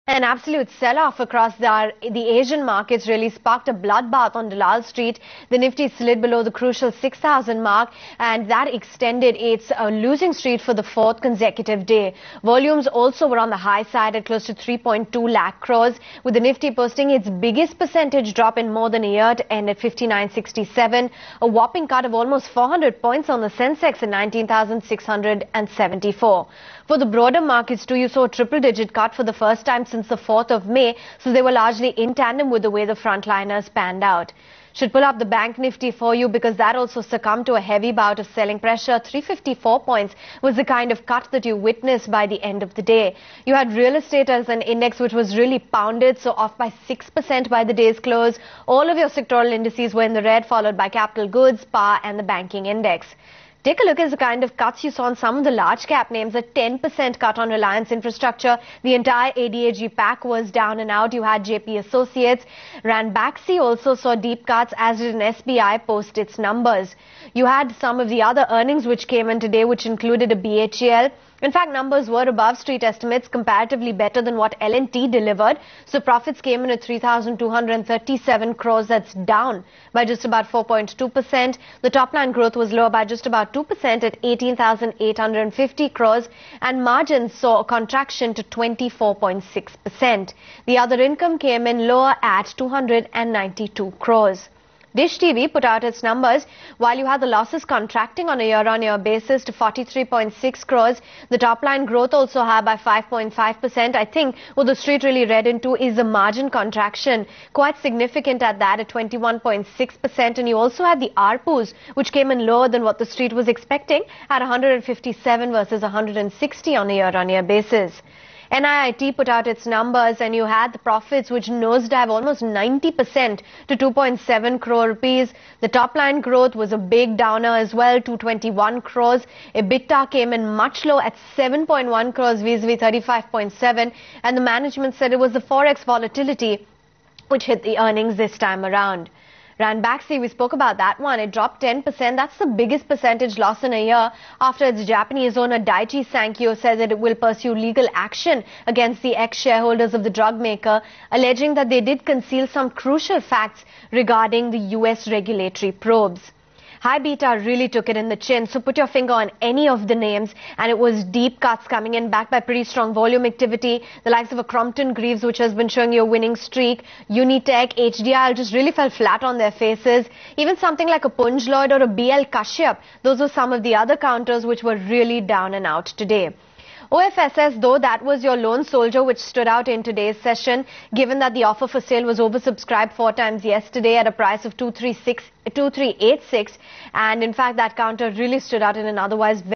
An absolute sell-off across the Asian markets really sparked a bloodbath on Dalal Street. The Nifty slid below the crucial 6,000 mark, and that extended its losing streak for the fourth consecutive day. Volumes also were on the high side at close to 3.2 lakh crores, with the Nifty posting its biggest percentage drop in more than a year to end at 5967, a whopping cut of almost 400 points on the Sensex at 19,674. For the broader markets too, you saw a triple-digit cut for the first time since the 4th of May, so they were largely in tandem with the way the frontliners panned out. Should pull up the Bank Nifty for you because that also succumbed to a heavy bout of selling pressure. 354 points was the kind of cut that you witnessed by the end of the day. You had real estate as an index which was really pounded, so off by 6% by the day's close. All of your sectoral indices were in the red, followed by capital goods, power and the banking index. Take a look at the kind of cuts you saw on some of the large cap names. A 10% cut on Reliance Infrastructure. The entire ADAG pack was down and out. You had JP Associates. Ranbaxy also saw deep cuts, as did an SBI post its numbers. You had some of the other earnings which came in today, which included a BHEL. In fact, numbers were above street estimates, comparatively better than what L&T delivered. So profits came in at 3,237 crores. That's down by just about 4.2%. The top line growth was lower by just about 2% at 18,850 crores. And margins saw a contraction to 24.6%. The other income came in lower at 292 crores. Dish TV put out its numbers. While you had the losses contracting on a year-on-year basis to 43.6 crores, the top-line growth also had by 5.5%. I think what the street really read into is the margin contraction, quite significant at that, at 21.6%. And you also had the ARPUs, which came in lower than what the street was expecting, at 157 versus 160 on a year-on-year basis. NIIT put out its numbers, and you had the profits which nosedive almost 90% to 2.7 crore rupees. The top line growth was a big downer as well, 221 crores. EBITDA came in much low at 7.1 crores vis-a-vis 35.7, and the management said it was the forex volatility which hit the earnings this time around. Ranbaxy, we spoke about that one. It dropped 10%. That's the biggest percentage loss in a year after its Japanese owner Daiichi Sankyo said that it will pursue legal action against the ex-shareholders of the drug maker, alleging that they did conceal some crucial facts regarding the US regulatory probes. High beta really took it in the chin, so put your finger on any of the names, and it was deep cuts coming in, backed by pretty strong volume activity. The likes of a Crompton Greaves, which has been showing you a winning streak, Unitech, HDI just really fell flat on their faces. Even something like a Punj Lloyd or a BL Kashyap, those were some of the other counters which were really down and out today. OFSS, though, that was your lone soldier which stood out in today's session, given that the offer for sale was oversubscribed 4 times yesterday at a price of 2386, and in fact that counter really stood out in an otherwise